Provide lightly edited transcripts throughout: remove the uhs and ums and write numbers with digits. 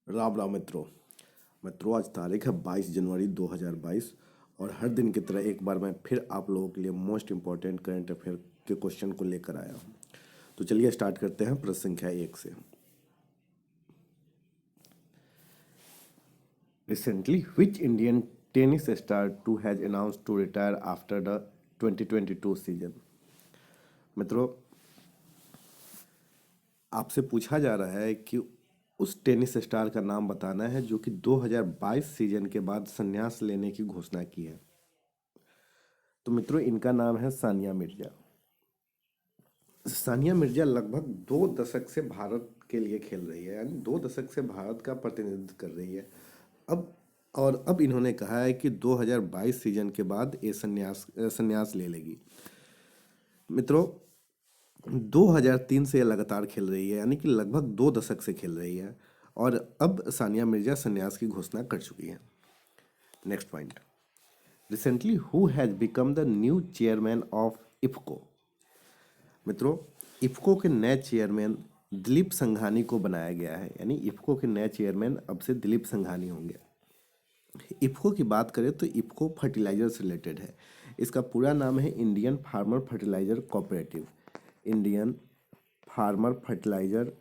राम राम मित्रों। आज तारीख है 22 जनवरी 2022 और हर दिन की तरह एक बार मैं फिर आप लोगों के लिए मोस्ट इम्पॉर्टेंट करंट अफेयर के क्वेश्चन को लेकर आया हूँ। तो चलिए स्टार्ट करते हैं प्रश्न संख्या 1 से। Recently which Indian tennis star too has announced to retire after the 2022 season. मित्रों, आपसे पूछा जा रहा है कि उस टेनिस स्टार का नाम बताना है जो कि 2022 सीजन के बाद संन्यास लेने की घोषणा की है। तो मित्रों, इनका नाम है सानिया मिर्जा। सानिया मिर्जा लगभग 2 दशक से भारत के लिए खेल रही है, यानी 2 दशक से भारत का प्रतिनिधित्व कर रही है। अब इन्होंने कहा है कि 2022 सीजन के बाद ये संन्यास ले लेगी। मित्रों, 2003 से ये लगातार खेल रही है, यानी कि लगभग 2 दशक से खेल रही है और अब सानिया मिर्जा संन्यास की घोषणा कर चुकी है। Next point, recently who has become the new chairman of IFFCO. मित्रों, इफ्को के नए चेयरमैन दिलीप संघानी को बनाया गया है, यानी इफ्को के नए चेयरमैन अब से दिलीप संघानी होंगे। इफ्को की बात करें तो इफ्को फर्टिलाइजर से रिलेटेड है। इसका पूरा नाम है Indian farmer fertiliser cooperative. Indian farmer fertiliser,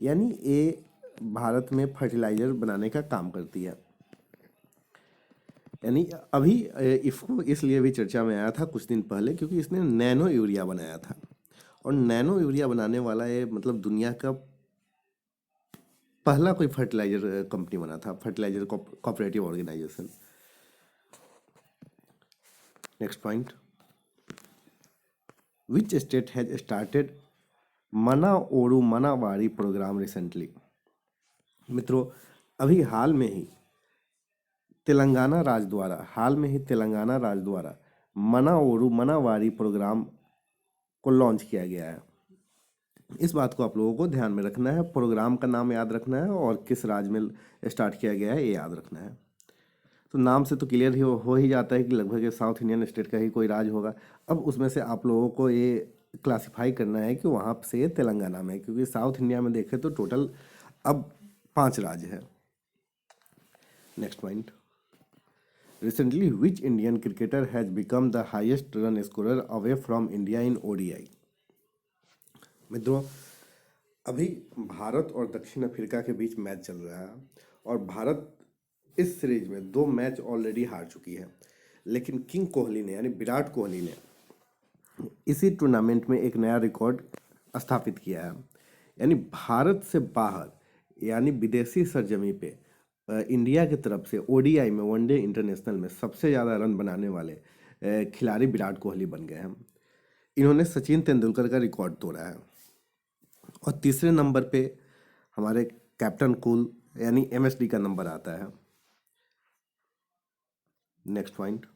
यानी ये भारत में फर्टिलाइजर बनाने का काम करती है। यानी अभी इफ्को इसलिए भी चर्चा में आया था कुछ दिन पहले क्योंकि इसने नैनो यूरिया बनाया था और नैनो यूरिया बनाने वाला ये मतलब दुनिया का पहला कोई फर्टिलाइजर कंपनी बना था, fertiliser cooperative organisation. Next point, which state has started मना ओरू मनावारी प्रोग्राम रिसेंटली। मित्रों, अभी हाल में ही तेलंगाना राज्य द्वारा मना ओरू मनावारी प्रोग्राम को लॉन्च किया गया है। इस बात को आप लोगों को ध्यान में रखना है, प्रोग्राम का नाम याद रखना है और किस राज्य में स्टार्ट किया गया है ये याद रखना है। तो नाम से तो क्लियर हो ही जाता है कि लगभग ये साउथ इंडियन स्टेट का ही कोई राज्य होगा। अब उसमें से आप लोगों को ये क्लासिफाई करना है कि वहाँ से ये तेलंगाना में, क्योंकि साउथ इंडिया में देखें तो टोटल अब 5 राज्य है। Next point, recently which Indian cricketer has become the highest run scorer away from India in ODI. मित्रों, अभी भारत और दक्षिण अफ्रीका के बीच मैच चल रहा है और भारत इस सीरीज में 2 मैच ऑलरेडी हार चुकी है, लेकिन किंग कोहली ने यानी विराट कोहली ने इसी टूर्नामेंट में एक नया रिकॉर्ड स्थापित किया है। यानी भारत से बाहर यानी विदेशी सरजमी पे इंडिया की तरफ से ओडीआई में, वनडे इंटरनेशनल में सबसे ज़्यादा रन बनाने वाले खिलाड़ी विराट कोहली बन गए हैं। इन्होंने सचिन तेंदुलकर का रिकॉर्ड तोड़ा है। और तीसरे नंबर पे हमारे कैप्टन कूल यानी एमएसडी का नंबर आता है। Next point,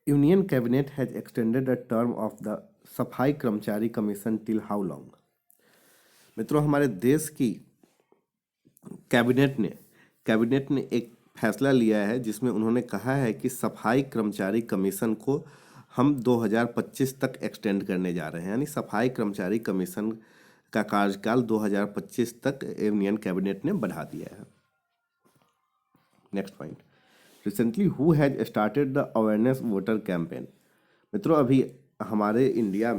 union cabinet has extended the term of the सफाई कर्मचारी कमीशन टिल हाउ लॉन्ग। मित्रों, हमारे देश की कैबिनेट ने एक फैसला लिया है जिसमें उन्होंने कहा है कि सफाई कर्मचारी कमीशन को हम 2025 तक एक्सटेंड करने जा रहे हैं। यानी सफाई कर्मचारी कमीशन का कार्यकाल 2025 तक यूनियन कैबिनेट ने बढ़ा दिया है। Next point, recently who has started the awareness voter campaign. मित्रों, अभी हमारे इंडिया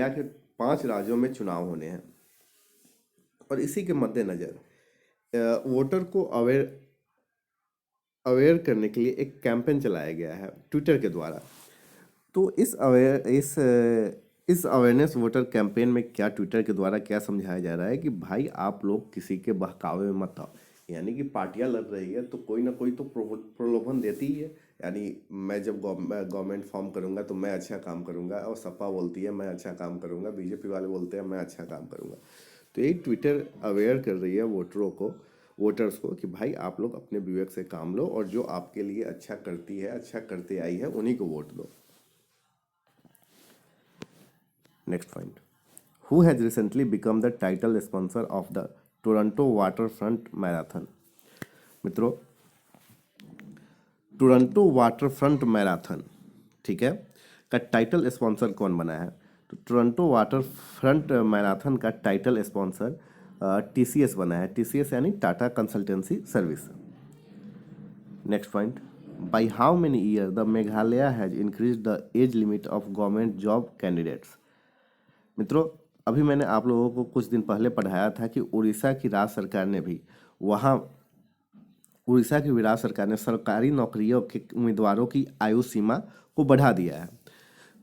के 5 राज्यों में चुनाव होने हैं और इसी के मद्देनज़र वोटर को अवेयर करने के लिए एक कैंपेन चलाया गया है ट्विटर के द्वारा। तो इस अवेयरनेस वोटर कैंपेन में क्या ट्विटर के द्वारा क्या समझाया जा रहा है कि भाई आप लोग किसी के बहकावे में मत आओ। यानी कि पार्टियां लड़ रही है तो कोई ना कोई तो प्रलोभन देती ही है। यानी मैं जब गवर्नमेंट फॉर्म करूंगा तो मैं अच्छा काम करूंगा, और सपा बोलती है मैं अच्छा काम करूंगा, बीजेपी वाले बोलते हैं मैं अच्छा काम करूंगा। तो यही ट्विटर अवेयर कर रही है वोटर्स को कि भाई आप लोग अपने विवेक से काम लो और जो आपके लिए अच्छा करती है, अच्छा करते आई है, उन्हीं को वोट दो। Next point, who has recently become the title sponsor of the Toronto water front marathon. मित्रों, टोरंटो वाटर फ्रंट मैराथन, ठीक है, का टाइटल स्पॉन्सर कौन बना है? तो टोरंटो वाटर फ्रंट मैराथन का टाइटल स्पॉन्सर टीसीएस बना है। टीसीएस यानी Tata consultancy service. Next point, by how many year the Meghalaya has increase the age limit of government job candidates. मित्रों, अभी मैंने आप लोगों को कुछ दिन पहले पढ़ाया था कि उड़ीसा की राज्य सरकार ने भी वहाँ उड़ीसा की राज्य सरकार ने सरकारी नौकरियों के उम्मीदवारों की आयु सीमा को बढ़ा दिया है।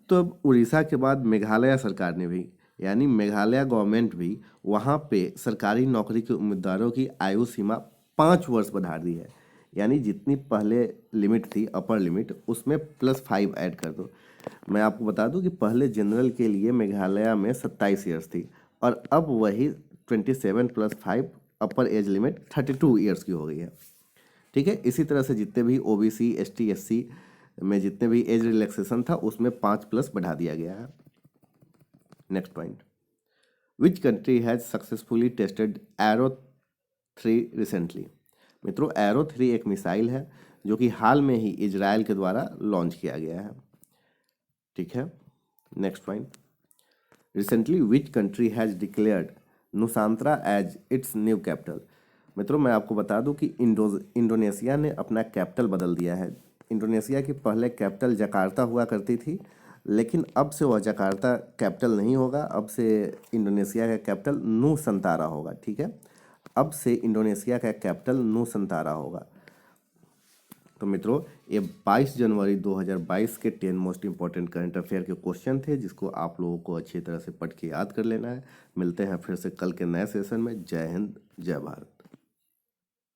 तो अब उड़ीसा के बाद मेघालय सरकार ने भी, यानी मेघालय गवर्नमेंट भी वहाँ पे सरकारी नौकरी के उम्मीदवारों की आयु सीमा 5 वर्ष बढ़ा दी है। यानी जितनी पहले लिमिट थी अपर लिमिट, उसमें +5 ऐड कर दो। मैं आपको बता दूं कि पहले जनरल के लिए मेघालय में 27 ईयर्स थी और अब वही 27 + 5 अपर एज लिमिट 32 ईयर्स की हो गई है। ठीक है, इसी तरह से जितने भी ओबीसी एसटी एससी में जितने भी एज रिलैक्सेशन था उसमें 5+ बढ़ा दिया गया है। Next point, which country has successfully tested arrow 3 recently. मित्रों, एरो 3 एक मिसाइल है जो कि हाल में ही इजराइल के द्वारा लॉन्च किया गया है। ठीक है, next point, recently which country has declared Nusantara as its new capital. मित्रों, मैं आपको बता दूं कि इंडोनेशिया ने अपना कैपिटल बदल दिया है। इंडोनेशिया की पहले कैपिटल जकार्ता हुआ करती थी, लेकिन अब से वह जकार्ता कैपिटल नहीं होगा। अब से इंडोनेशिया का कैपिटल नुसंतारा होगा। ठीक है, अब से इंडोनेशिया का कैपिटल नुसंतारा होगा। तो मित्रों, ये 22 जनवरी 2022 के 10 मोस्ट इंपॉर्टेंट करंट अफेयर के क्वेश्चन थे, जिसको आप लोगों को अच्छी तरह से पढ़ के याद कर लेना है। मिलते हैं फिर से कल के नए सेशन में। जय हिंद, जय भारत।